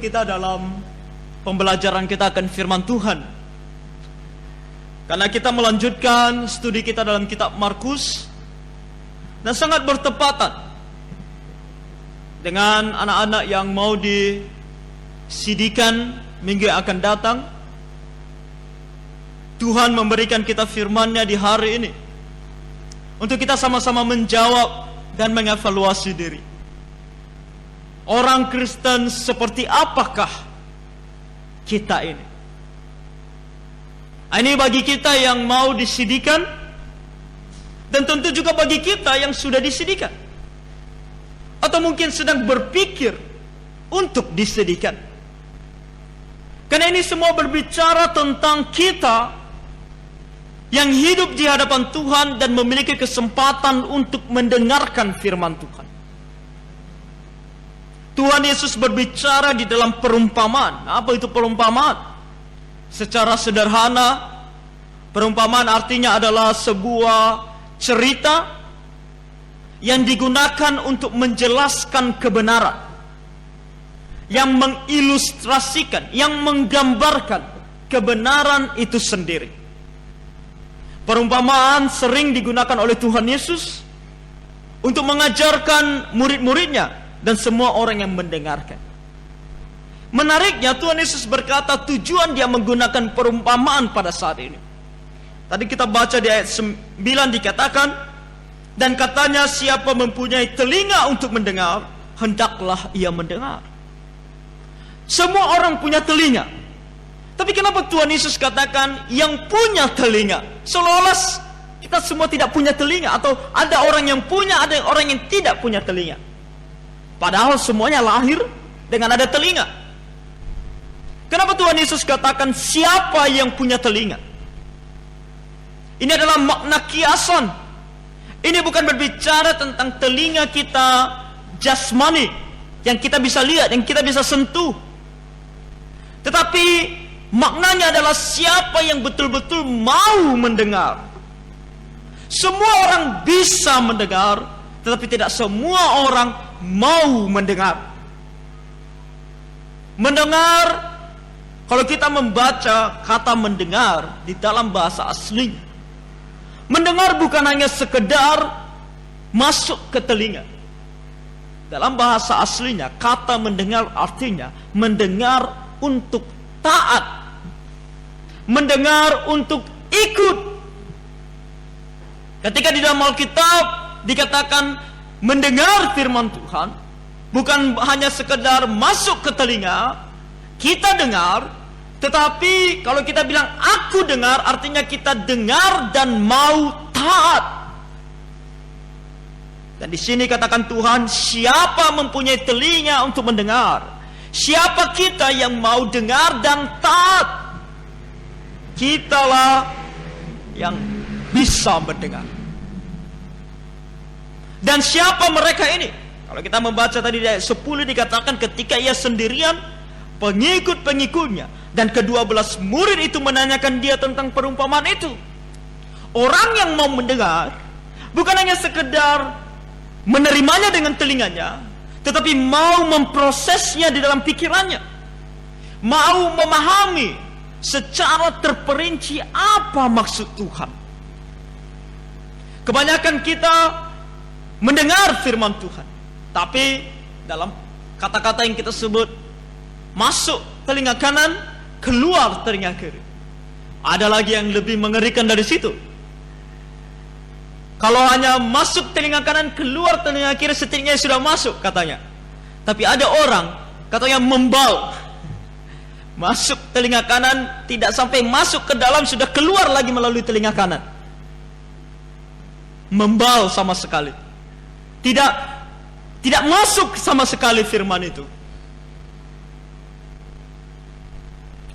kita dalam pembelajaran kita akan firman Tuhan. Karena kita melanjutkan studi kita dalam kitab Markus, dan sangat bertepatan dengan anak-anak yang mau di-CD-kan minggu yang akan datang. Tuhan memberikan kita firman-Nya di hari ini untuk kita sama-sama menjawab dan mengevaluasi diri. Orang Kristen seperti apakah kita ini? Ini bagi kita yang mau disidikan, dan tentu juga bagi kita yang sudah disidikan, atau mungkin sedang berpikir untuk disidikan. Karena ini semua berbicara tentang kita yang hidup di hadapan Tuhan dan memiliki kesempatan untuk mendengarkan firman Tuhan. Tuhan Yesus berbicara di dalam perumpamaan. Apa itu perumpamaan? Secara sederhana, perumpamaan artinya adalah sebuah cerita yang digunakan untuk menjelaskan kebenaran, yang mengilustrasikan, yang menggambarkan kebenaran itu sendiri. Perumpamaan sering digunakan oleh Tuhan Yesus untuk mengajarkan murid-muridnya dan semua orang yang mendengarkan. Menariknya, Tuhan Yesus berkata tujuan dia menggunakan perumpamaan pada saat ini. Tadi kita baca di ayat 9 dikatakan, dan katanya siapa mempunyai telinga untuk mendengar, hendaklah ia mendengar. Semua orang punya telinga. Tapi kenapa Tuhan Yesus katakan yang punya telinga? Seolah-olah kita semua tidak punya telinga, atau ada orang yang punya, ada orang yang tidak punya telinga. Padahal semuanya lahir dengan ada telinga. Kenapa Tuhan Yesus katakan siapa yang punya telinga? Ini adalah makna kiasan. Ini bukan berbicara tentang telinga kita jasmani, yang kita bisa lihat, yang kita bisa sentuh. Tetapi maknanya adalah siapa yang betul-betul mau mendengar. Semua orang bisa mendengar, tetapi tidak semua orang mau mendengar. Mendengar, kalau kita membaca kata mendengar di dalam bahasa asli, mendengar bukan hanya sekedar masuk ke telinga. Dalam bahasa aslinya, kata mendengar artinya mendengar untuk taat, mendengar untuk ikut. Ketika di dalam Alkitab dikatakan mendengar firman Tuhan, bukan hanya sekedar masuk ke telinga, kita dengar, tetapi kalau kita bilang aku dengar, artinya kita dengar dan mau taat. Dan di sini katakan Tuhan, siapa mempunyai telinga untuk mendengar? Siapa kita yang mau dengar dan taat? Kitalah yang bisa mendengar. Dan siapa mereka ini? Kalau kita membaca tadi di ayat 10 dikatakan ketika ia sendirian, pengikut-pengikutnya dan ke-12 murid itu menanyakan dia tentang perumpamaan itu. Orang yang mau mendengar bukan hanya sekedar menerimanya dengan telinganya, tetapi mau memprosesnya di dalam pikirannya, mau memahami secara terperinci apa maksud Tuhan. Kebanyakan kita mendengar firman Tuhan, tapi dalam kata-kata yang kita sebut masuk telinga kanan, keluar telinga kiri. Ada lagi yang lebih mengerikan dari situ. Kalau hanya masuk telinga kanan, keluar telinga kiri, setidaknya sudah masuk katanya. Tapi ada orang katanya membal, masuk telinga kanan, tidak sampai masuk ke dalam sudah keluar lagi melalui telinga kanan. Membal sama sekali. Tidak masuk sama sekali firman itu.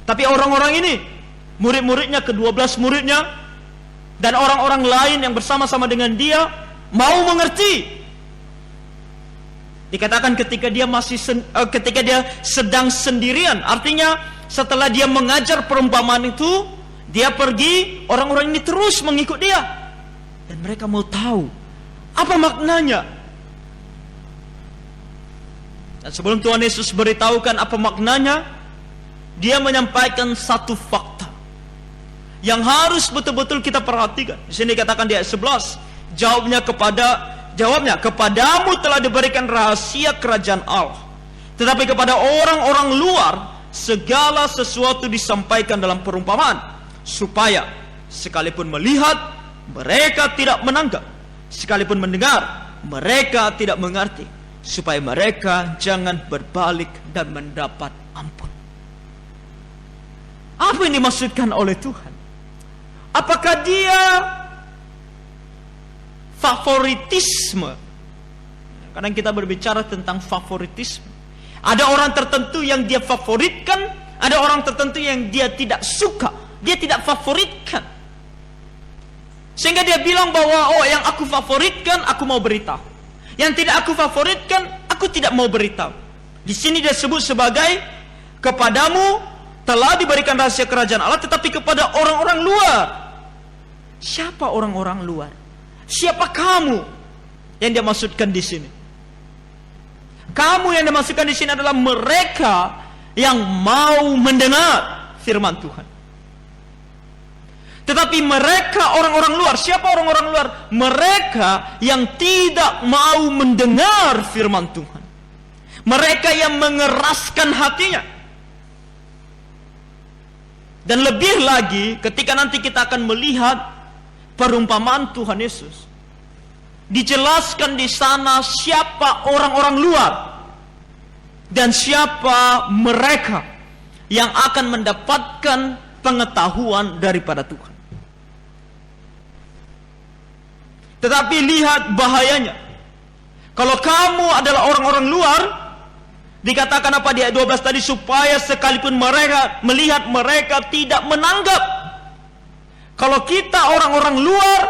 Tapi orang-orang ini, murid-muridnya, ke-12 muridnya, dan orang-orang lain yang bersama-sama dengan dia, mau mengerti. Dikatakan ketika dia sedang sendirian, artinya setelah dia mengajar perumpamaan itu, dia pergi, orang-orang ini terus mengikut dia. Dan mereka mau tahu apa maknanya. Dan sebelum Tuhan Yesus beritahukan apa maknanya, dia menyampaikan satu fakta yang harus betul-betul kita perhatikan. Di sini dikatakan di ayat 11, jawabnya, kepadamu telah diberikan rahasia kerajaan Allah, tetapi kepada orang-orang luar segala sesuatu disampaikan dalam perumpamaan, supaya sekalipun melihat mereka tidak menangkap, sekalipun mendengar mereka tidak mengerti, supaya mereka jangan berbalik dan mendapat ampun. Apa yang dimaksudkan oleh Tuhan? Apakah dia favoritisme? Kadang kita berbicara tentang favoritisme. Ada orang tertentu yang dia favoritkan, ada orang tertentu yang dia tidak suka, dia tidak favoritkan. Sehingga dia bilang bahwa yang aku favoritkan aku mau beritahu, yang tidak aku favoritkan aku tidak mau beritahu. Di sini dia sebut sebagai kepadamu telah diberikan rahasia kerajaan Allah, tetapi kepada orang-orang luar. Siapa orang-orang luar? Siapa kamu yang dia maksudkan di sini? Kamu yang dimaksudkan di sini adalah mereka yang mau mendengar firman Tuhan. Tetapi mereka orang-orang luar. Siapa orang-orang luar? Mereka yang tidak mau mendengar firman Tuhan. Mereka yang mengeraskan hatinya. Dan lebih lagi ketika nanti kita akan melihat perumpamaan Tuhan Yesus, dijelaskan di sana siapa orang-orang luar dan siapa mereka yang akan mendapatkan pengetahuan daripada Tuhan. Tetapi lihat bahayanya. Kalau kamu adalah orang-orang luar, dikatakan apa di ayat 12 tadi, supaya sekalipun mereka melihat mereka tidak menanggap. Kalau kita orang-orang luar,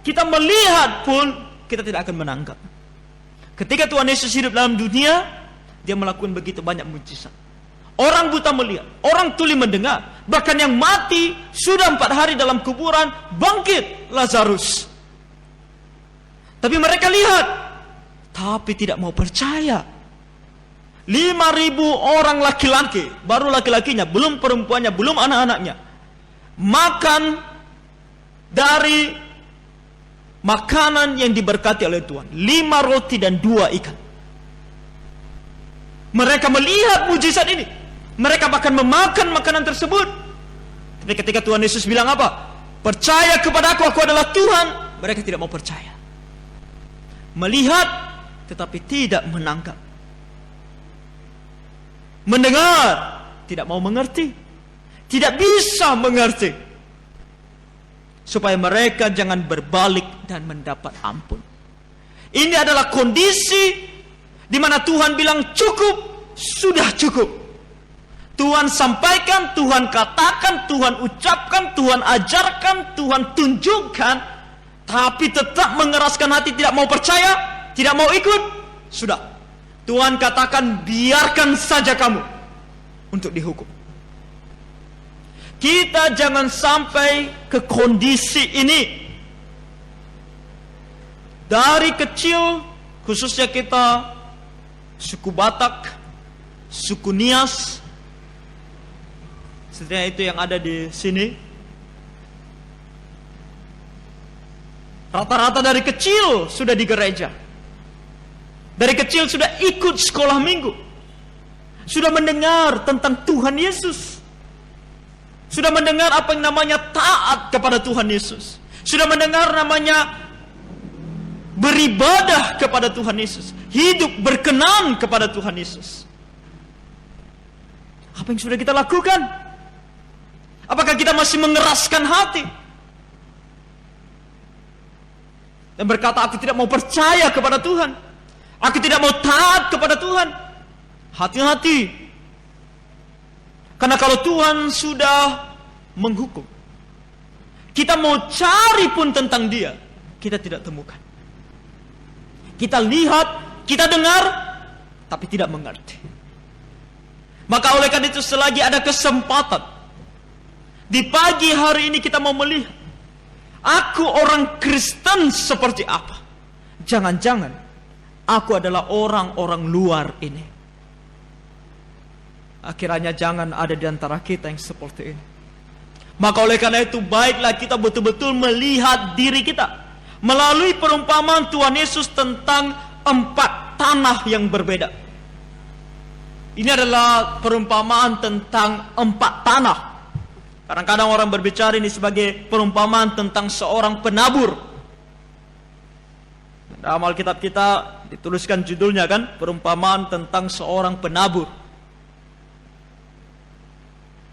kita melihat pun kita tidak akan menanggap. Ketika Tuhan Yesus hidup dalam dunia, dia melakukan begitu banyak mujizat. Orang buta melihat, orang tuli mendengar, bahkan yang mati sudah 4 hari dalam kuburan bangkit, Lazarus. Tapi mereka lihat, tapi tidak mau percaya. 5.000 orang laki-laki, baru laki-lakinya, belum perempuannya, belum anak-anaknya, makan dari makanan yang diberkati oleh Tuhan, 5 roti dan 2 ikan. Mereka melihat mujizat ini, mereka bahkan memakan makanan tersebut. Tapi ketika Tuhan Yesus bilang apa? Percaya kepada aku adalah Tuhan, mereka tidak mau percaya. Melihat tetapi tidak menangkap. Mendengar, tidak mau mengerti, tidak bisa mengerti, supaya mereka jangan berbalik dan mendapat ampun. Ini adalah kondisi di mana Tuhan bilang cukup, sudah cukup. Tuhan sampaikan, Tuhan katakan, Tuhan ucapkan, Tuhan ajarkan, Tuhan tunjukkan, tapi tetap mengeraskan hati, tidak mau percaya, tidak mau ikut. Sudah, Tuhan katakan biarkan saja kamu untuk dihukum. Kita jangan sampai ke kondisi ini. Dari kecil, khususnya kita suku Batak, suku Nias, setidaknya itu yang ada di sini. Rata-rata dari kecil sudah di gereja. Dari kecil sudah ikut sekolah minggu. Sudah mendengar tentang Tuhan Yesus. Sudah mendengar apa yang namanya taat kepada Tuhan Yesus. Sudah mendengar namanya beribadah kepada Tuhan Yesus. Hidup berkenan kepada Tuhan Yesus. Apa yang sudah kita lakukan? Apakah kita masih mengeraskan hati? Dan berkata, aku tidak mau percaya kepada Tuhan. Aku tidak mau taat kepada Tuhan. Hati-hati. Karena kalau Tuhan sudah menghukum, kita mau cari pun tentang Dia, kita tidak temukan. Kita lihat, kita dengar, tapi tidak mengerti. Maka oleh karena itu selagi ada kesempatan, di pagi hari ini kita mau melihat, aku orang Kristen seperti apa. Jangan-jangan aku adalah orang-orang luar ini. Kiranya jangan ada di antara kita yang seperti ini. Maka oleh karena itu baiklah kita betul-betul melihat diri kita melalui perumpamaan Tuhan Yesus tentang 4 tanah yang berbeda. Ini adalah perumpamaan tentang 4 tanah. Kadang-kadang orang berbicara ini sebagai perumpamaan tentang seorang penabur. Dalam Alkitab kita dituliskan judulnya kan, perumpamaan tentang seorang penabur.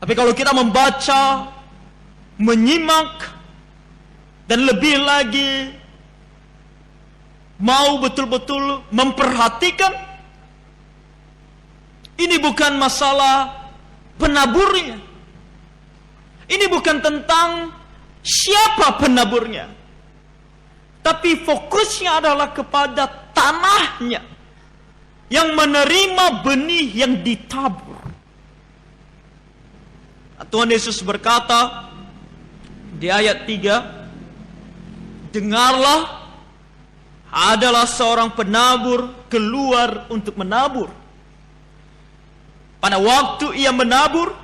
Tapi kalau kita membaca, menyimak, dan lebih lagi mau betul-betul memperhatikan, ini bukan masalah penaburnya. Ini bukan tentang siapa penaburnya, tapi fokusnya adalah kepada tanahnya yang menerima benih yang ditabur. Tuhan Yesus berkata di ayat 3, dengarlah, adalah seorang penabur keluar untuk menabur. Pada waktu ia menabur,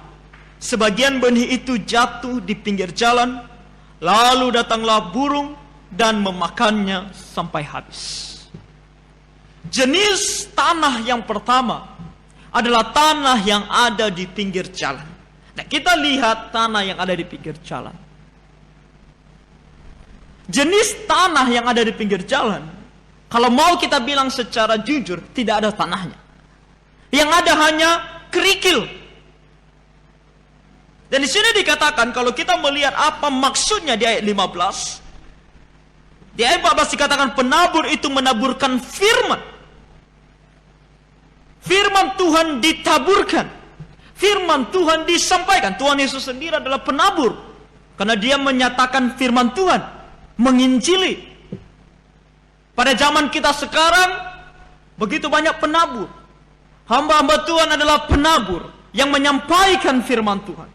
sebagian benih itu jatuh di pinggir jalan, lalu datanglah burung dan memakannya sampai habis. Jenis tanah yang pertama adalah tanah yang ada di pinggir jalan. Nah, kita lihat tanah yang ada di pinggir jalan. Jenis tanah yang ada di pinggir jalan, kalau mau kita bilang secara jujur, tidak ada tanahnya. Yang ada hanya kerikil. Dan di sini dikatakan, kalau kita melihat apa maksudnya di ayat 15, di ayat 14 dikatakan penabur itu menaburkan firman. Firman Tuhan ditaburkan. Firman Tuhan disampaikan. Tuhan Yesus sendiri adalah penabur, karena dia menyatakan firman Tuhan, menginjili. Pada zaman kita sekarang, begitu banyak penabur. Hamba-hamba Tuhan adalah penabur yang menyampaikan firman Tuhan.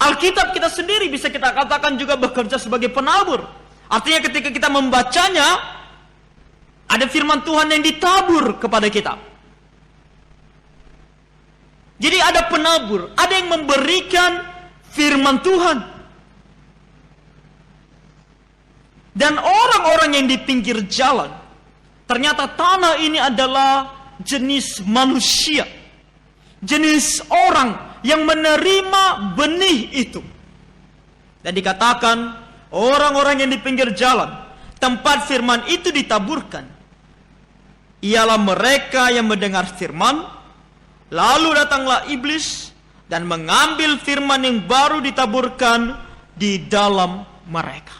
Alkitab kita sendiri bisa kita katakan juga bekerja sebagai penabur. Artinya ketika kita membacanya, ada firman Tuhan yang ditabur kepada kita. Jadi ada penabur, ada yang memberikan firman Tuhan. Dan orang-orang yang di pinggir jalan, ternyata tanah ini adalah jenis manusia, jenis orang yang menerima benih itu. Dan dikatakan orang-orang yang di pinggir jalan, tempat firman itu ditaburkan, ialah mereka yang mendengar firman. Lalu datanglah iblis dan mengambil firman yang baru ditaburkan di dalam mereka.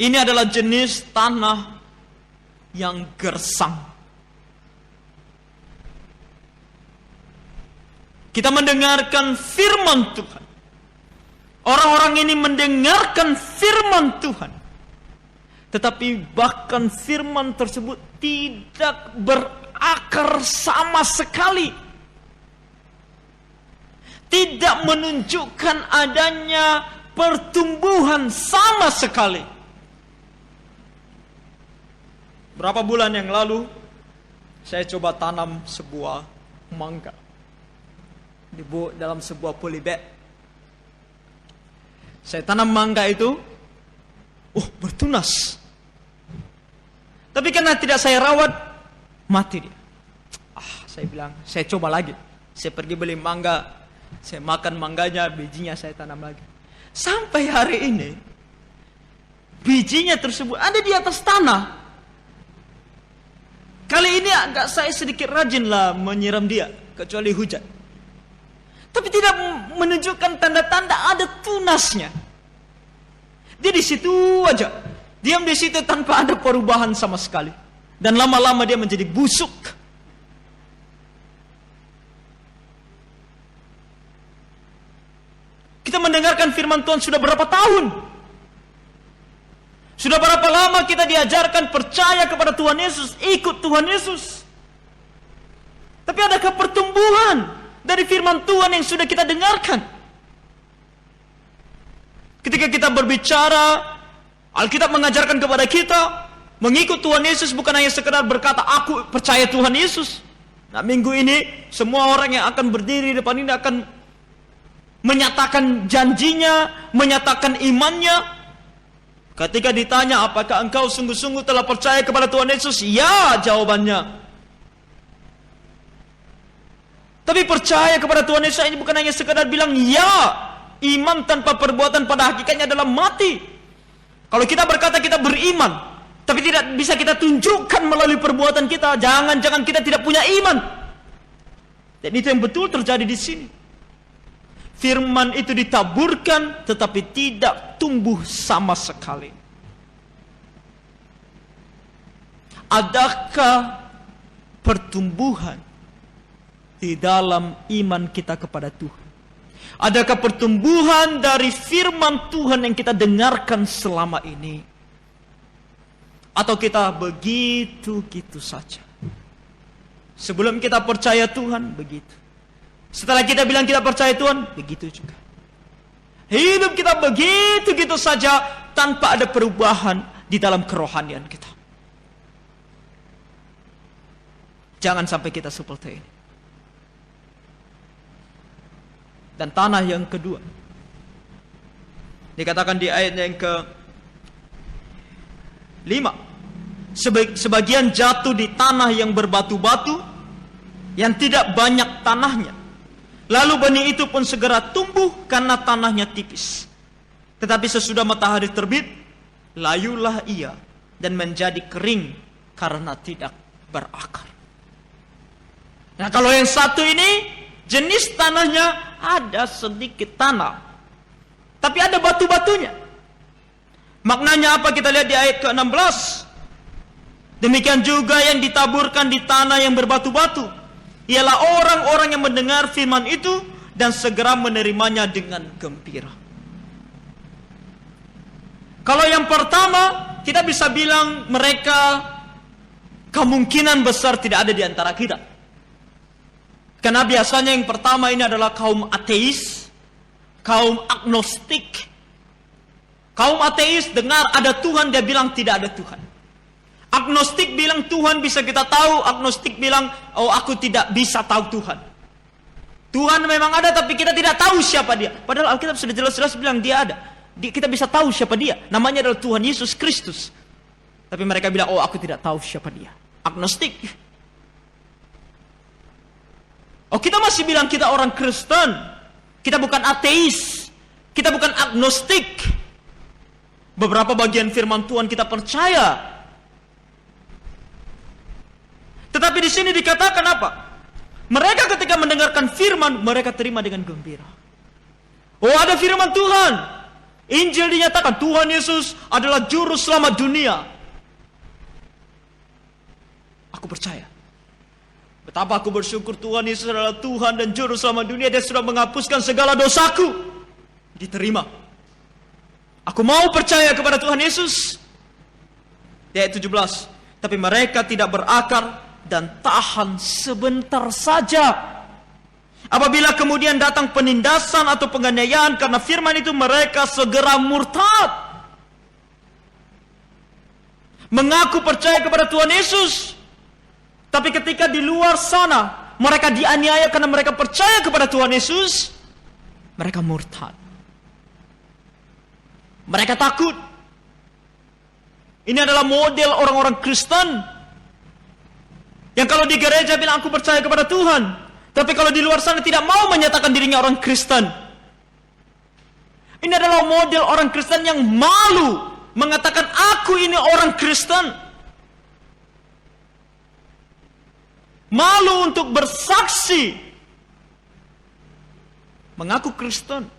Ini adalah jenis tanah yang gersang. Kita mendengarkan firman Tuhan. Orang-orang ini mendengarkan firman Tuhan. Tetapi bahkan firman tersebut tidak berakar sama sekali. Tidak menunjukkan adanya pertumbuhan sama sekali. Berapa bulan yang lalu, saya coba tanam sebuah mangga dalam sebuah polybag. Saya tanam mangga itu, bertunas. Tapi karena tidak saya rawat, mati dia. Saya bilang, saya coba lagi. Saya pergi beli mangga, saya makan mangganya, bijinya saya tanam lagi. Sampai hari ini, bijinya tersebut ada di atas tanah. Kali ini agak saya sedikit rajin lah menyiram dia, kecuali hujan. Tapi tidak menunjukkan tanda-tanda ada tunasnya. Dia di situ aja, diam di situ tanpa ada perubahan sama sekali. Dan lama-lama dia menjadi busuk. Kita mendengarkan firman Tuhan sudah berapa tahun? Sudah berapa lama kita diajarkan percaya kepada Tuhan Yesus, ikut Tuhan Yesus? Tapi adakah pertumbuhan dari firman Tuhan yang sudah kita dengarkan? Ketika kita berbicara, Alkitab mengajarkan kepada kita Mengikut Tuhan Yesus bukan hanya sekedar berkata, aku percaya Tuhan Yesus. Nah, minggu ini semua orang yang akan berdiri di depan ini akan menyatakan janjinya, menyatakan imannya. Ketika ditanya, apakah engkau sungguh-sungguh telah percaya kepada Tuhan Yesus? Ya, jawabannya. Tapi percaya kepada Tuhan Yesus ini bukan hanya sekedar bilang ya. Iman tanpa perbuatan pada hakikatnya adalah mati. Kalau kita berkata kita beriman, tapi tidak bisa kita tunjukkan melalui perbuatan kita, jangan-jangan kita tidak punya iman. Dan itu yang betul terjadi di sini. Firman itu ditaburkan, tetapi tidak tumbuh sama sekali. Adakah pertumbuhan di dalam iman kita kepada Tuhan? Adakah pertumbuhan dari firman Tuhan yang kita dengarkan selama ini? Atau kita begitu-gitu saja? Sebelum kita percaya Tuhan, begitu. Setelah kita bilang kita percaya Tuhan, begitu juga. Hidup kita begitu-gitu saja tanpa ada perubahan di dalam kerohanian kita. Jangan sampai kita seperti ini. Dan tanah yang kedua, dikatakan di ayat yang ke-5, sebagian jatuh di tanah yang berbatu-batu, yang tidak banyak tanahnya. Lalu benih itu pun segera tumbuh karena tanahnya tipis. Tetapi sesudah matahari terbit, layulah ia dan menjadi kering karena tidak berakar. Nah, kalau yang satu ini, jenis tanahnya ada sedikit tanah, tapi ada batu-batunya. Maknanya apa? Kita lihat di ayat ke-16. Demikian juga yang ditaburkan di tanah yang berbatu-batu, ialah orang-orang yang mendengar firman itu dan segera menerimanya dengan gembira. Kalau yang pertama, kita bisa bilang mereka kemungkinan besar tidak ada di antara kita. Karena biasanya yang pertama ini adalah kaum ateis, kaum agnostik. Kaum ateis dengar ada Tuhan, dia bilang tidak ada Tuhan. Agnostik bilang Tuhan bisa kita tahu, agnostik bilang, oh aku tidak bisa tahu Tuhan. Tuhan memang ada tapi kita tidak tahu siapa dia. Padahal Alkitab sudah jelas-jelas bilang dia ada. Kita bisa tahu siapa dia. Namanya adalah Tuhan Yesus Kristus. Tapi mereka bilang, oh aku tidak tahu siapa dia. Agnostik. Oh kita masih bilang kita orang Kristen. Kita bukan ateis. Kita bukan agnostik. Beberapa bagian firman Tuhan kita percaya. Tetapi di sini dikatakan apa? Mereka ketika mendengarkan firman, mereka terima dengan gembira. Oh ada firman Tuhan. Injil dinyatakan Tuhan Yesus adalah juru selamat dunia. Aku percaya. Betapa aku bersyukur Tuhan Yesus adalah Tuhan dan juru selamat dunia. Dia sudah menghapuskan segala dosaku. Diterima. Aku mau percaya kepada Tuhan Yesus. Di ayat 17. Tapi mereka tidak berakar dan tahan sebentar saja. Apabila kemudian datang penindasan atau penganiayaan karena firman itu, mereka segera murtad. Mengaku percaya kepada Tuhan Yesus, tapi ketika di luar sana mereka dianiaya karena mereka percaya kepada Tuhan Yesus, mereka murtad. Mereka takut. Ini adalah model orang-orang Kristen yang kalau di gereja bilang aku percaya kepada Tuhan, tapi kalau di luar sana tidak mau menyatakan dirinya orang Kristen. Ini adalah model orang Kristen yang malu mengatakan aku ini orang Kristen. Malu untuk bersaksi. Mengaku Kristen.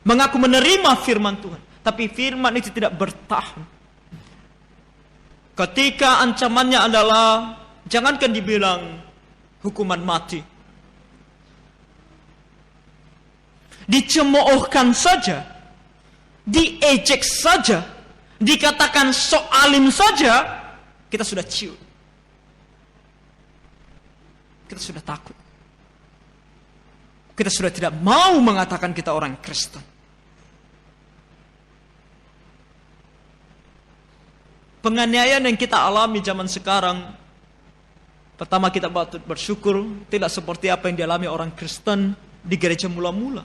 Mengaku menerima firman Tuhan. Tapi firman itu tidak bertahan. Ketika ancamannya adalah, jangankan dibilang hukuman mati, dicemoohkan saja, diejek saja, dikatakan sok alim saja, kita sudah ciut. Kita sudah takut. Kita sudah tidak mau mengatakan kita orang Kristen. penganiayaan yang kita alami zaman sekarang, pertama kita patut bersyukur tidak seperti apa yang dialami orang Kristen di gereja mula-mula.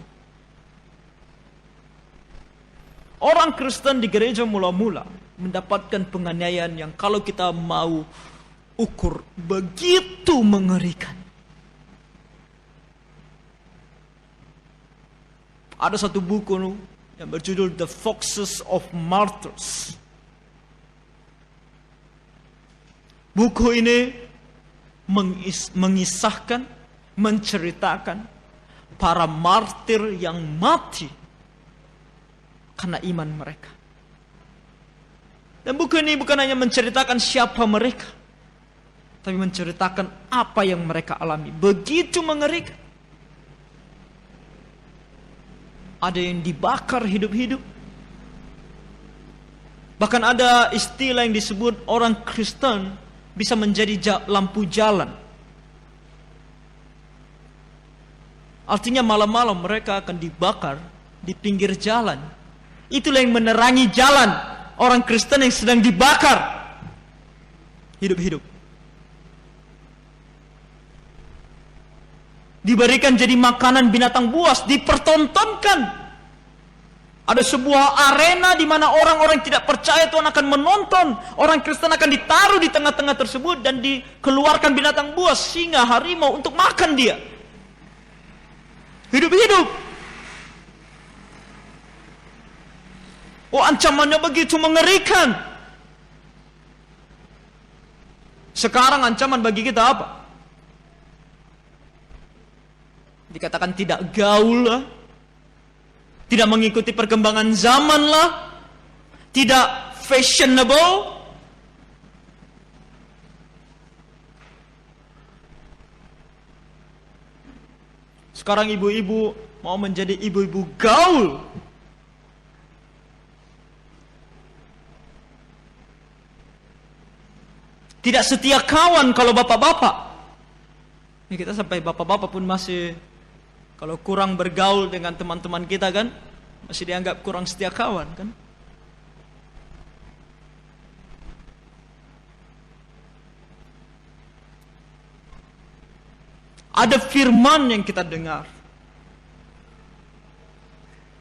Orang Kristen di gereja mula-mula mendapatkan penganiayaan yang kalau kita mau ukur begitu mengerikan. Ada satu buku yang berjudul The Foxes of Martyrs. Buku ini mengisahkan, menceritakan para martir yang mati karena iman mereka. Dan buku ini bukan hanya menceritakan siapa mereka, tapi menceritakan apa yang mereka alami. Begitu mengerikan. Ada yang dibakar hidup-hidup. Bahkan ada istilah yang disebut orang Kristen bisa menjadi lampu jalan. Artinya malam-malam mereka akan dibakar di pinggir jalan. Itulah yang menerangi jalan orang Kristen yang sedang dibakar hidup-hidup. Diberikan jadi makanan binatang buas, dipertontonkan. Ada sebuah arena di mana orang-orang tidak percaya Tuhan akan menonton. Orang Kristen akan ditaruh di tengah-tengah tersebut dan dikeluarkan binatang buas, singa, harimau untuk makan dia. Hidup-hidup. Oh, ancamannya begitu mengerikan. Sekarang ancaman bagi kita apa? Dikatakan tidak gaul lah, tidak mengikuti perkembangan zaman lah, tidak fashionable. Sekarang ibu-ibu mau menjadi ibu-ibu gaul. Tidak setia kawan kalau bapak-bapak. Ini kita sampai bapak-bapak pun masih, kalau kurang bergaul dengan teman-teman kita kan, masih dianggap kurang setia kawan kan. Ada firman yang kita dengar.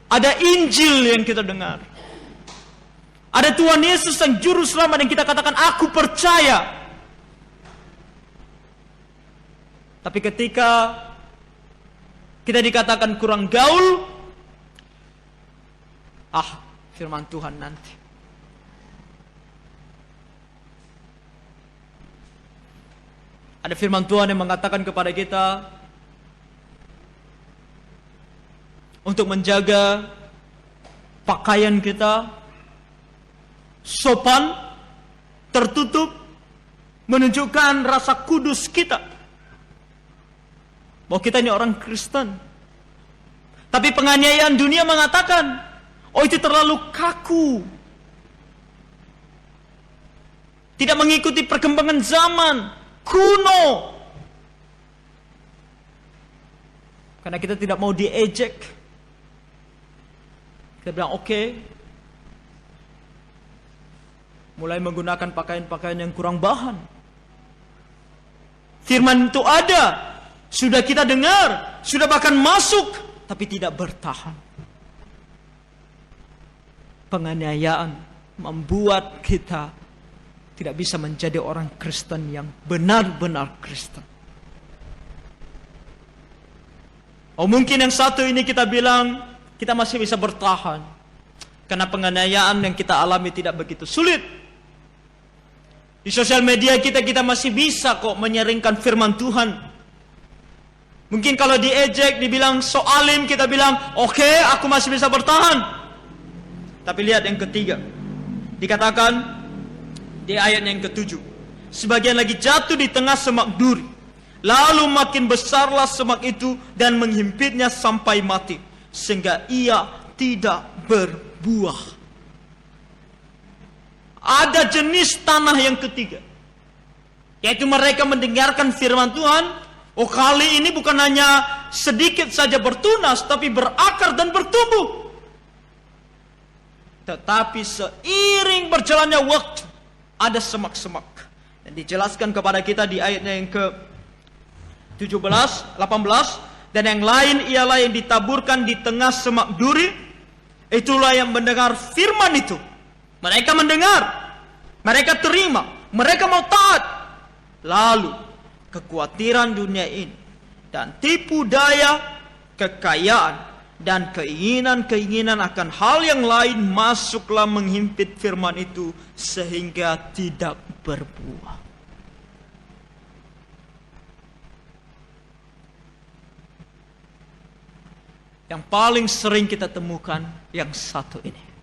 Ada Injil yang kita dengar. Ada Tuhan Yesus yang juru selamat yang kita katakan, aku percaya. Tapi ketika kita dikatakan kurang gaul, firman Tuhan nanti. Ada firman Tuhan yang mengatakan kepada kita untuk menjaga pakaian kita sopan, tertutup, menunjukkan rasa kudus kita. Bahwa kita ini orang Kristen. Tapi penganiayaan dunia mengatakan, oh itu terlalu kaku. Tidak mengikuti perkembangan zaman, kuno. Karena kita tidak mau diejek. Kita bilang oke. Mulai menggunakan pakaian-pakaian yang kurang bahan. Firman itu ada. Sudah kita dengar, sudah bahkan masuk, tapi tidak bertahan. Penganiayaan membuat kita tidak bisa menjadi orang Kristen yang benar-benar Kristen. Oh, mungkin yang satu ini kita bilang kita masih bisa bertahan karena penganiayaan yang kita alami tidak begitu sulit. Di sosial media kita masih bisa kok menyaringkan firman Tuhan. Mungkin kalau diejek, dibilang so alim, kita bilang, oke, aku masih bisa bertahan. Tapi lihat yang ketiga. Dikatakan di ayat yang ke-7. Sebagian lagi jatuh di tengah semak duri. Lalu makin besarlah semak itu dan menghimpitnya sampai mati. Sehingga ia tidak berbuah. Ada jenis tanah yang ketiga. Yaitu mereka mendengarkan firman Tuhan. Oh, kali ini bukan hanya sedikit saja bertunas, tapi berakar dan bertumbuh. Tetapi seiring berjalannya waktu, ada semak-semak. Dan dijelaskan kepada kita di ayatnya yang ke-17, 18. Dan yang lain ialah yang ditaburkan di tengah semak duri. Itulah yang mendengar firman itu. Mereka mendengar, mereka terima, mereka mau taat. Lalu kekhawatiran dunia ini dan tipu daya, kekayaan dan keinginan-keinginan akan hal yang lain masuklah menghimpit firman itu sehingga tidak berbuah. Yang paling sering kita temukan yang satu ini.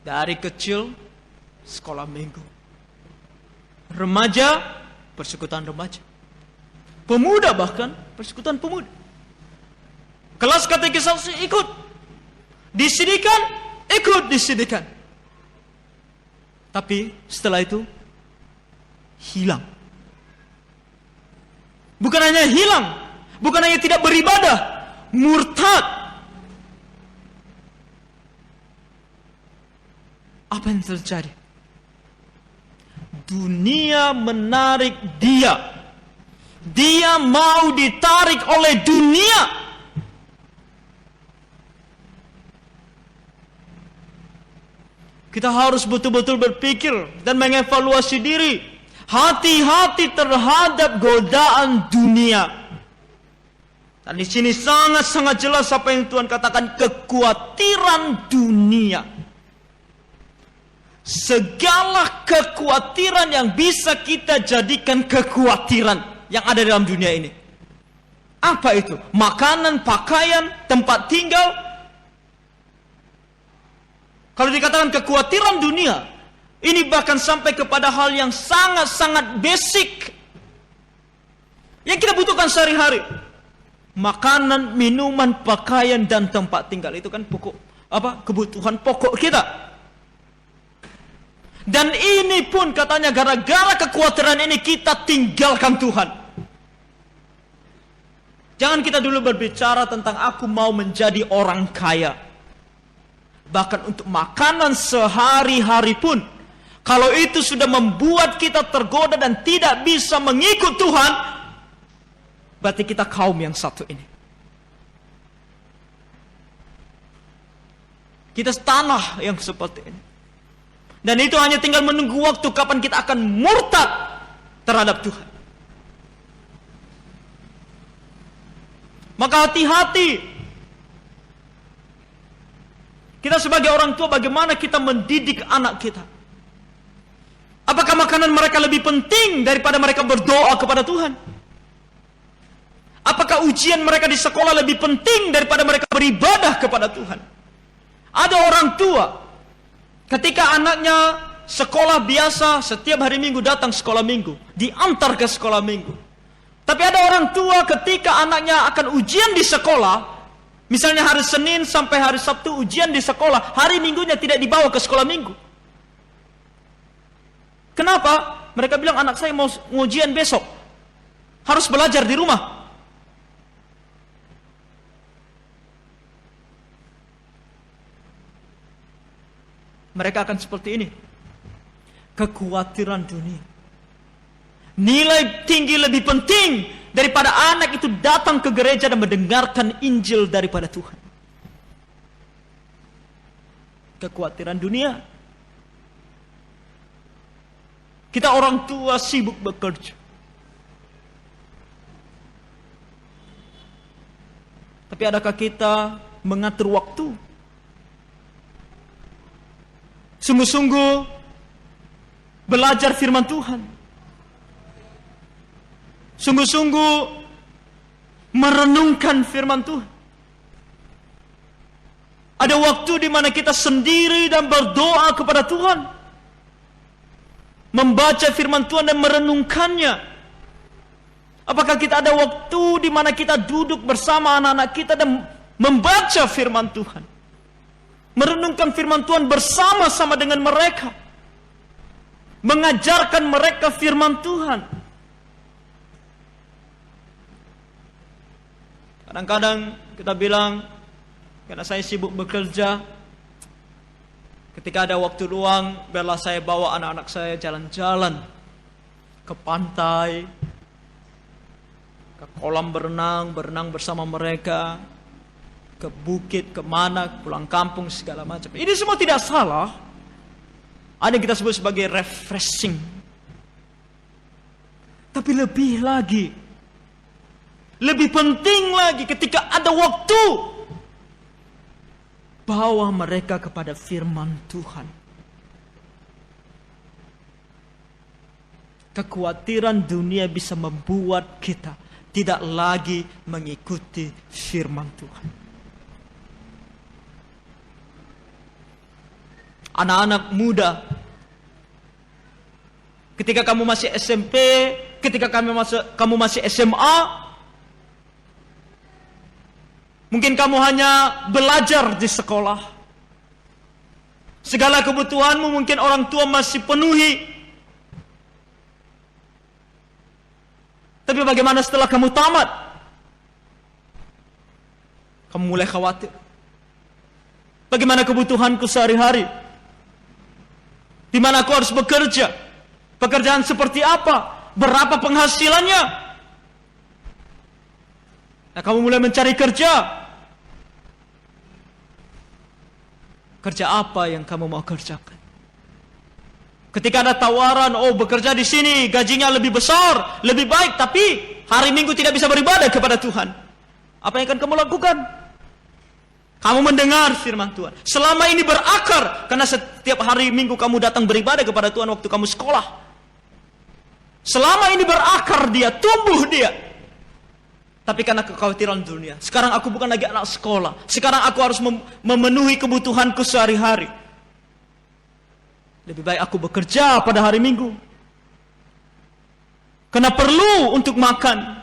Dari kecil, sekolah minggu. Remaja, persekutuan remaja. Pemuda bahkan, persekutuan pemuda. Kelas katekisasi ikut. Disidikan, ikut disidikan. Tapi setelah itu, hilang. Bukan hanya hilang, bukan hanya tidak beribadah, murtad. Apa yang terjadi? Dunia menarik dia. Dia mau ditarik oleh dunia. Kita harus betul-betul berpikir dan mengevaluasi diri. Hati-hati terhadap godaan dunia. Dan di sini sangat-sangat jelas apa yang Tuhan katakan, kekhawatiran dunia. Segala kekhawatiran yang bisa kita jadikan kekhawatiran yang ada dalam dunia ini. Apa itu? Makanan, pakaian, tempat tinggal. Kalau dikatakan kekhawatiran dunia, ini bahkan sampai kepada hal yang sangat-sangat basic yang kita butuhkan sehari-hari. Makanan, minuman, pakaian, dan tempat tinggal. Itu kan kebutuhan pokok kita. Dan ini pun katanya gara-gara kekhawatiran ini kita tinggalkan Tuhan. Jangan kita dulu berbicara tentang aku mau menjadi orang kaya. Bahkan untuk makanan sehari-hari pun, kalau itu sudah membuat kita tergoda dan tidak bisa mengikut Tuhan, berarti kita kaum yang satu ini. Kita tanah yang seperti ini. Dan itu hanya tinggal menunggu waktu kapan kita akan murtad terhadap Tuhan. Maka hati-hati. Kita sebagai orang tua, bagaimana kita mendidik anak kita? Apakah makanan mereka lebih penting daripada mereka berdoa kepada Tuhan? Apakah ujian mereka di sekolah lebih penting daripada mereka beribadah kepada Tuhan? Ada orang tua, ketika anaknya sekolah biasa, setiap hari Minggu datang sekolah Minggu, diantar ke sekolah Minggu. Tapi ada orang tua ketika anaknya akan ujian di sekolah, misalnya hari Senin sampai hari Sabtu ujian di sekolah, hari Minggunya tidak dibawa ke sekolah Minggu. Kenapa? Mereka bilang anak saya mau ujian besok, harus belajar di rumah. Mereka akan seperti ini. Kekhawatiran dunia. Nilai tinggi lebih penting daripada anak itu datang ke gereja dan mendengarkan Injil daripada Tuhan. Kekhawatiran dunia. Kita orang tua sibuk bekerja. Tapi adakah kita mengatur waktu? Sungguh-sungguh belajar firman Tuhan. Sungguh-sungguh merenungkan firman Tuhan. Ada waktu di mana kita sendiri dan berdoa kepada Tuhan. Membaca firman Tuhan dan merenungkannya. Apakah kita ada waktu di mana kita duduk bersama anak-anak kita dan membaca firman Tuhan? Merenungkan firman Tuhan bersama-sama dengan mereka. Mengajarkan mereka firman Tuhan. Kadang-kadang kita bilang, karena saya sibuk bekerja. Ketika ada waktu luang, biarlah saya bawa anak-anak saya jalan-jalan ke pantai, ke kolam berenang bersama mereka, ke bukit, kemana, pulang kampung, segala macam. Ini semua tidak salah. Ada yang kita sebut sebagai refreshing. Tapi lebih lagi, lebih penting lagi ketika ada waktu, bawa mereka kepada firman Tuhan. Kekhawatiran dunia bisa membuat kita tidak lagi mengikuti firman Tuhan. Anak-anak muda, ketika kamu masih SMP, ketika kamu masih SMA, mungkin kamu hanya belajar di sekolah. Segala kebutuhanmu mungkin orang tua masih penuhi. Tapi bagaimana setelah kamu tamat? Kamu mulai khawatir. Bagaimana kebutuhanku sehari-hari? Di mana aku harus bekerja? Pekerjaan seperti apa? Berapa penghasilannya? Nah, kamu mulai mencari kerja. Kerja apa yang kamu mau kerjakan? Ketika ada tawaran, bekerja di sini, gajinya lebih besar, lebih baik, tapi hari Minggu tidak bisa beribadah kepada Tuhan. Apa yang akan kamu lakukan? Kamu mendengar firman Tuhan. Selama ini berakar, karena setiap hari Minggu kamu datang beribadah kepada Tuhan waktu kamu sekolah. Selama ini berakar dia, tumbuh dia. Tapi karena kekhawatiran dunia, sekarang aku bukan lagi anak sekolah. Sekarang aku harus memenuhi kebutuhanku sehari-hari. Lebih baik aku bekerja pada hari Minggu. Karena perlu untuk makan.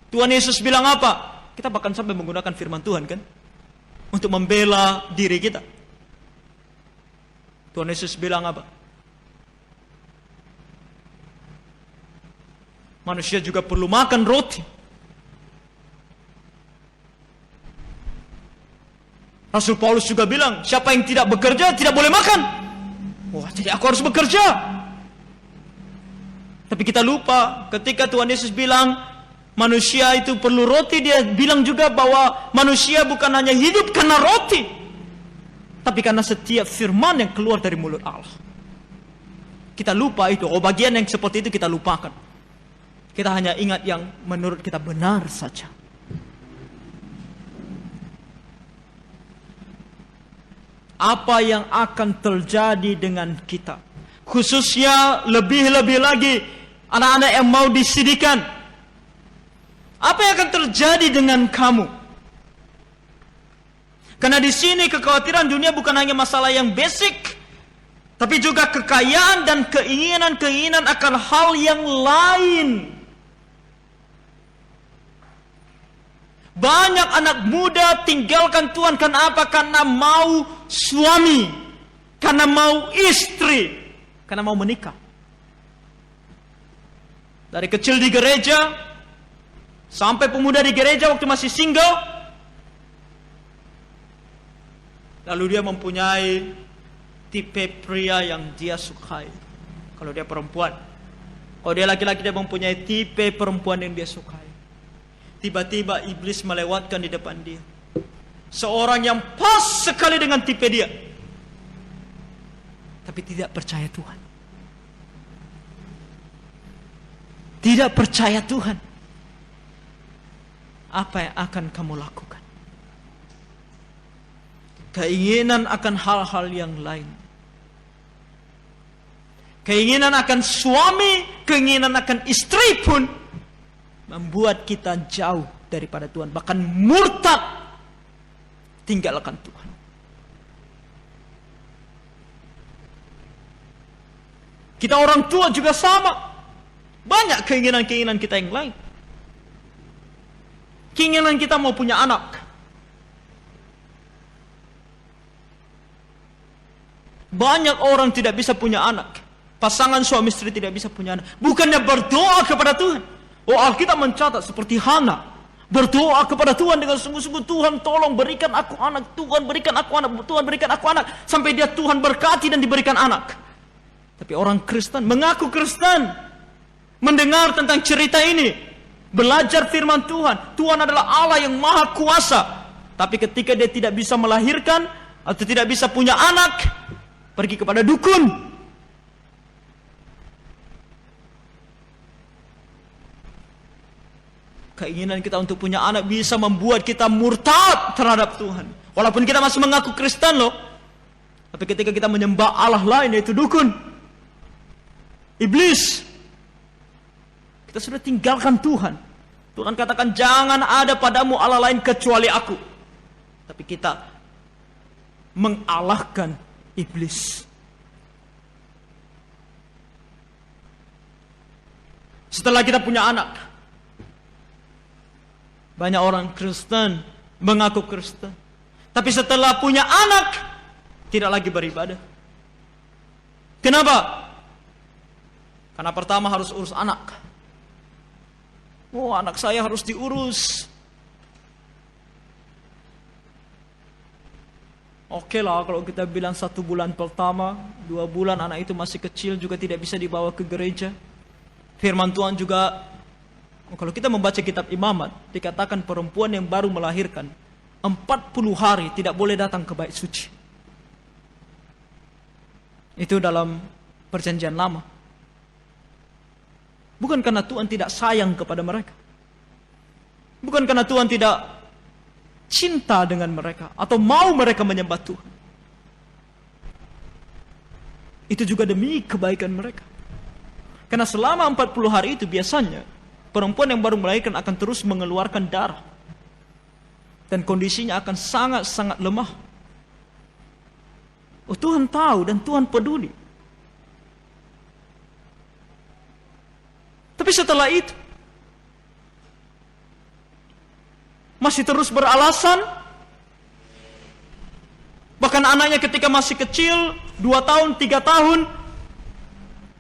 Tuhan Yesus bilang apa? Kita bahkan sampai menggunakan firman Tuhan kan? Untuk membela diri kita. Tuhan Yesus bilang apa? Manusia juga perlu makan roti. Rasul Paulus juga bilang, siapa yang tidak bekerja tidak boleh makan. Jadi aku harus bekerja. Tapi kita lupa ketika Tuhan Yesus bilang manusia itu perlu roti, dia bilang juga bahwa manusia bukan hanya hidup karena roti, tapi karena setiap firman yang keluar dari mulut Allah. Kita lupa itu. Bagian yang seperti itu kita lupakan. Kita hanya ingat yang menurut kita benar saja. Apa yang akan terjadi dengan kita, khususnya lebih-lebih lagi anak-anak yang mau disidikan. Apa yang akan terjadi dengan kamu? Karena di sini kekhawatiran dunia bukan hanya masalah yang basic, tapi juga kekayaan dan keinginan-keinginan akan hal yang lain. Banyak anak muda tinggalkan Tuhan karena apa? Karena mau suami, karena mau istri, karena mau menikah. Dari kecil di gereja, sampai pemuda di gereja waktu masih single, lalu dia mempunyai tipe pria yang dia sukai. Kalau dia perempuan, kalau dia laki-laki, dia mempunyai tipe perempuan yang dia sukai. Tiba-tiba iblis melewatkan di depan dia seorang yang pas sekali dengan tipe dia, tapi tidak percaya Tuhan. Tidak percaya Tuhan. Apa yang akan kamu lakukan? Keinginan akan hal-hal yang lain. Keinginan akan suami, keinginan akan istri pun membuat kita jauh daripada Tuhan, bahkan murtad, tinggalkan Tuhan. Kita orang tua juga sama. Banyak keinginan-keinginan kita yang lain. Keinginan kita mau punya anak. Banyak orang tidak bisa punya anak. Pasangan suami istri tidak bisa punya anak. Bukannya berdoa kepada Tuhan. Alkitab mencatat seperti Hana. Berdoa kepada Tuhan dengan sungguh-sungguh, Tuhan tolong berikan aku anak, Tuhan berikan aku anak, Tuhan berikan aku anak. Sampai dia Tuhan berkati dan diberikan anak. Tapi orang Kristen, mengaku Kristen, mendengar tentang cerita ini, belajar firman Tuhan. Tuhan adalah Allah yang maha kuasa. Tapi ketika dia tidak bisa melahirkan, atau tidak bisa punya anak, pergi kepada dukun. Keinginan kita untuk punya anak bisa membuat kita murtad terhadap Tuhan. Walaupun kita masih mengaku Kristen loh. Tapi ketika kita menyembah Allah lain, yaitu dukun, iblis, kita sudah tinggalkan Tuhan. Tuhan katakan, jangan ada padamu Allah lain kecuali aku. Tapi kita mengalahkan iblis. Setelah kita punya anak, banyak orang Kristen mengaku Kristen, tapi setelah punya anak tidak lagi beribadah. Kenapa? Karena pertama harus urus anak. Oh, anak saya harus diurus. Oke lah, kalau kita bilang 1 bulan pertama, 2 bulan anak itu masih kecil juga tidak bisa dibawa ke gereja. Firman Tuhan juga, kalau kita membaca kitab Imamat, dikatakan perempuan yang baru melahirkan 40 hari tidak boleh datang ke bait suci. Itu dalam perjanjian lama. Bukan karena Tuhan tidak sayang kepada mereka. Bukan karena Tuhan tidak cinta dengan mereka atau mau mereka menyembah Tuhan. Itu juga demi kebaikan mereka. Karena selama 40 hari itu biasanya perempuan yang baru melahirkan akan terus mengeluarkan darah. Dan kondisinya akan sangat-sangat lemah. Oh, Tuhan tahu dan Tuhan peduli. Tapi setelah itu, masih terus beralasan. Bahkan anaknya ketika masih kecil, 2 tahun, 3 tahun,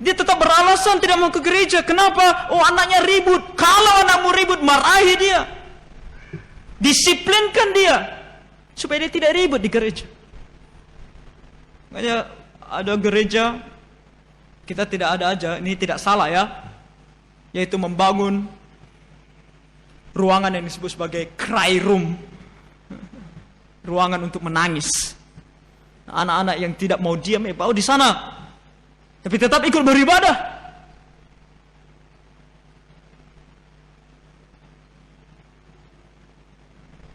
dia tetap beralasan tidak mau ke gereja. Kenapa? Oh, anaknya ribut. Kalau anakmu ribut, marahi dia. Disiplinkan dia. Supaya dia tidak ribut di gereja. Makanya ada gereja, kita tidak ada aja, ini tidak salah ya. Yaitu membangun ruangan yang disebut sebagai cry room. Ruangan untuk menangis. Anak-anak yang tidak mau diam, bawa di sana. Tapi tetap ikut beribadah.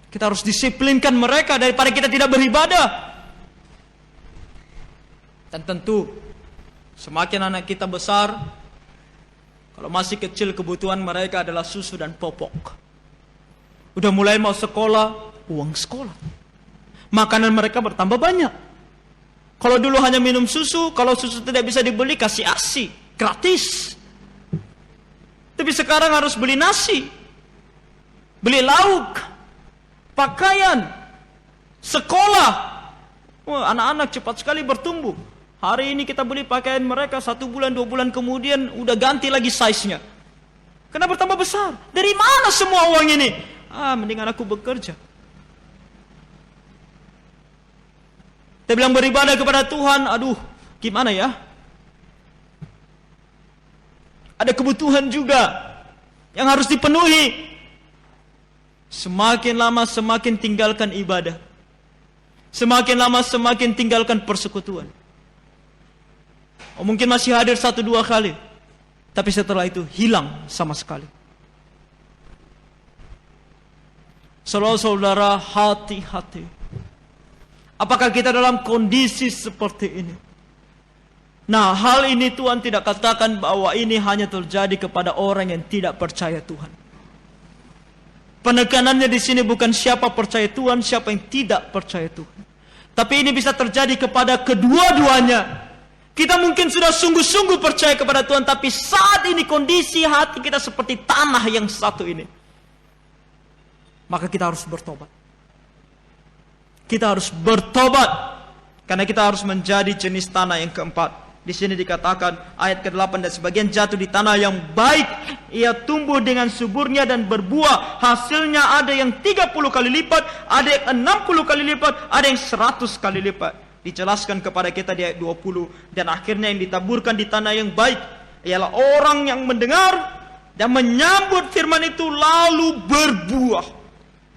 Kita harus disiplinkan mereka daripada kita tidak beribadah. Dan tentu, semakin anak kita besar, kalau masih kecil kebutuhan mereka adalah susu dan popok. Udah mulai mau sekolah, uang sekolah. Makanan mereka bertambah banyak. Kalau dulu hanya minum susu, kalau susu tidak bisa dibeli, kasih ASI, gratis. Tapi sekarang harus beli nasi, beli lauk, pakaian, sekolah. Wah, anak-anak cepat sekali bertumbuh. Hari ini kita beli pakaian mereka, 1 bulan, 2 bulan kemudian udah ganti lagi size-nya. Karena bertambah besar. Dari mana semua uang ini? Mendingan aku bekerja. Kita bilang beribadah kepada Tuhan, aduh, gimana ya? Ada kebutuhan juga yang harus dipenuhi. Semakin lama semakin tinggalkan ibadah. Semakin lama semakin tinggalkan persekutuan. Mungkin masih hadir 1-2 kali, tapi setelah itu hilang sama sekali. Saudara-saudara, hati-hati. Apakah kita dalam kondisi seperti ini? Nah, hal ini Tuhan tidak katakan bahwa ini hanya terjadi kepada orang yang tidak percaya Tuhan. Penekanannya di sini bukan siapa percaya Tuhan, siapa yang tidak percaya Tuhan. Tapi ini bisa terjadi kepada kedua-duanya. Kita mungkin sudah sungguh-sungguh percaya kepada Tuhan, tapi saat ini kondisi hati kita seperti tanah yang satu ini. Maka kita harus bertobat. Kita harus bertobat. Karena kita harus menjadi jenis tanah yang keempat. Di sini dikatakan ayat ke-8, dan sebagian jatuh di tanah yang baik, ia tumbuh dengan suburnya dan berbuah. Hasilnya ada yang 30 kali lipat, ada yang 60 kali lipat, ada yang 100 kali lipat. Dijelaskan kepada kita di ayat 20, dan akhirnya yang ditaburkan di tanah yang baik ialah orang yang mendengar dan menyambut firman itu lalu berbuah.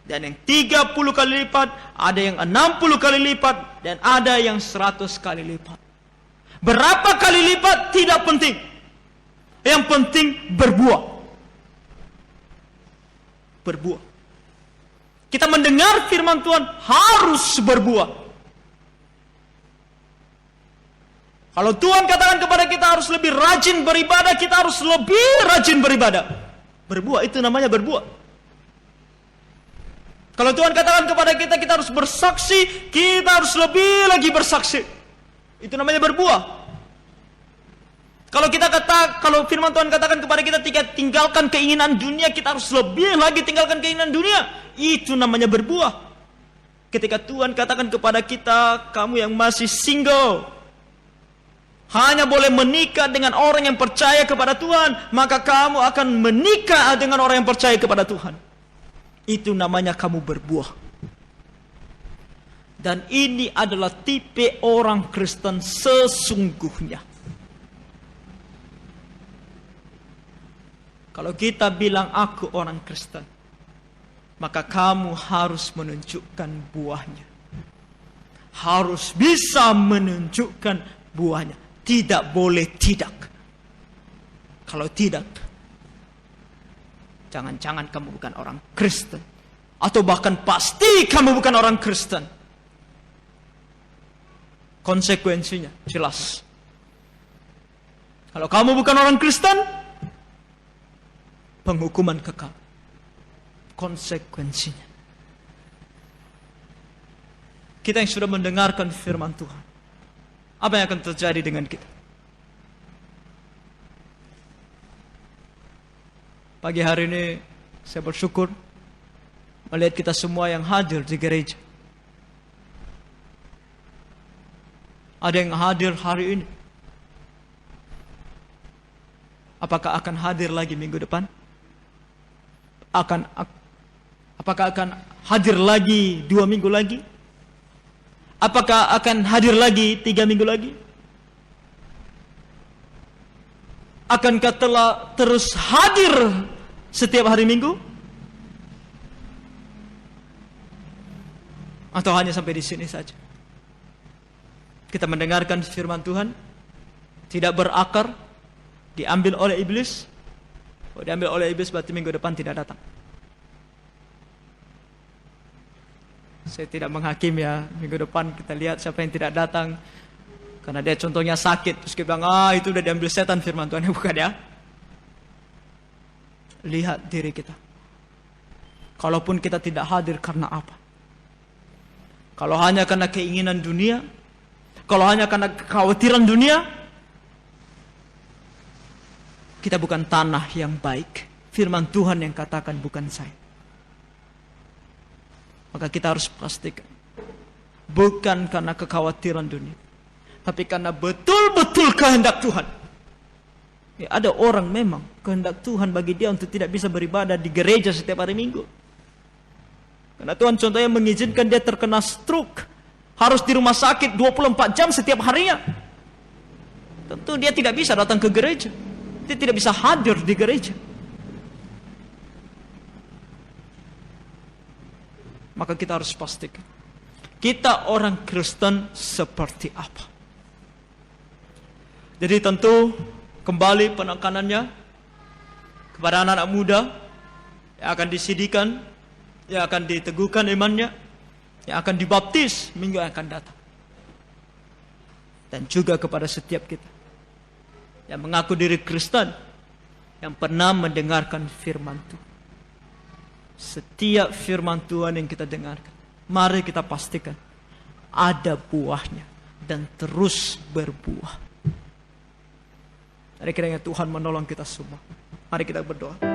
Dan yang 30 kali lipat, ada yang 60 kali lipat, dan ada yang 100 kali lipat. Berapa kali lipat tidak penting. Yang penting berbuah. Berbuah. Kita mendengar firman Tuhan harus berbuah. Kalau Tuhan katakan kepada kita harus lebih rajin beribadah, kita harus lebih rajin beribadah. Berbuah, itu namanya berbuah. Kalau Tuhan katakan kepada kita, kita harus bersaksi, kita harus lebih lagi bersaksi. Itu namanya berbuah. Kalau firman Tuhan katakan kepada kita, tinggalkan keinginan dunia, kita harus lebih lagi tinggalkan keinginan dunia. Itu namanya berbuah. Ketika Tuhan katakan kepada kita, kamu yang masih single, hanya boleh menikah dengan orang yang percaya kepada Tuhan, maka kamu akan menikah dengan orang yang percaya kepada Tuhan. Itu namanya kamu berbuah. Dan ini adalah tipe orang Kristen sesungguhnya. Kalau kita bilang aku orang Kristen, maka kamu harus menunjukkan buahnya. Harus bisa menunjukkan buahnya. Tidak boleh tidak. Kalau tidak, jangan-jangan kamu bukan orang Kristen. Atau bahkan pasti kamu bukan orang Kristen. Konsekuensinya jelas. Kalau kamu bukan orang Kristen, penghukuman kekal. Konsekuensinya. Kita yang sudah mendengarkan firman Tuhan, apa yang akan terjadi dengan kita? Pagi hari ini saya bersyukur melihat kita semua yang hadir di gereja. Ada yang hadir hari ini. Apakah akan hadir lagi minggu depan? Apakah akan hadir lagi 2 minggu lagi? Apakah akan hadir lagi 3 minggu lagi? Akankah telah terus hadir setiap hari Minggu? Atau hanya sampai di sini saja? Kita mendengarkan firman Tuhan, tidak berakar, diambil oleh iblis. Kalau diambil oleh iblis berarti minggu depan tidak datang. Saya tidak menghakimi ya, minggu depan kita lihat siapa yang tidak datang karena dia contohnya sakit, terus kita bilang, itu udah diambil setan firman Tuhan. Bukan ya. Lihat diri kita. Kalaupun kita tidak hadir karena apa? Kalau hanya karena keinginan dunia, kalau hanya karena kekhawatiran dunia, kita bukan tanah yang baik. Firman Tuhan yang katakan, bukan saya. Maka kita harus pastikan, bukan karena kekhawatiran dunia, tapi karena betul-betul kehendak Tuhan. Ya, ada orang memang kehendak Tuhan bagi dia untuk tidak bisa beribadah di gereja setiap hari Minggu. Karena Tuhan contohnya mengizinkan dia terkena stroke, harus di rumah sakit 24 jam setiap harinya. Tentu dia tidak bisa datang ke gereja, dia tidak bisa hadir di gereja. Maka kita harus pastikan, kita orang Kristen seperti apa. Jadi tentu kembali penekanannya kepada anak-anak muda yang akan disidikan, yang akan diteguhkan imannya, yang akan dibaptis minggu yang akan datang. Dan juga kepada setiap kita yang mengaku diri Kristen, yang pernah mendengarkan firman Tuhan. Setiap firman Tuhan yang kita dengarkan, mari kita pastikan ada buahnya dan terus berbuah. Mari kiranya Tuhan menolong kita semua. Mari kita berdoa.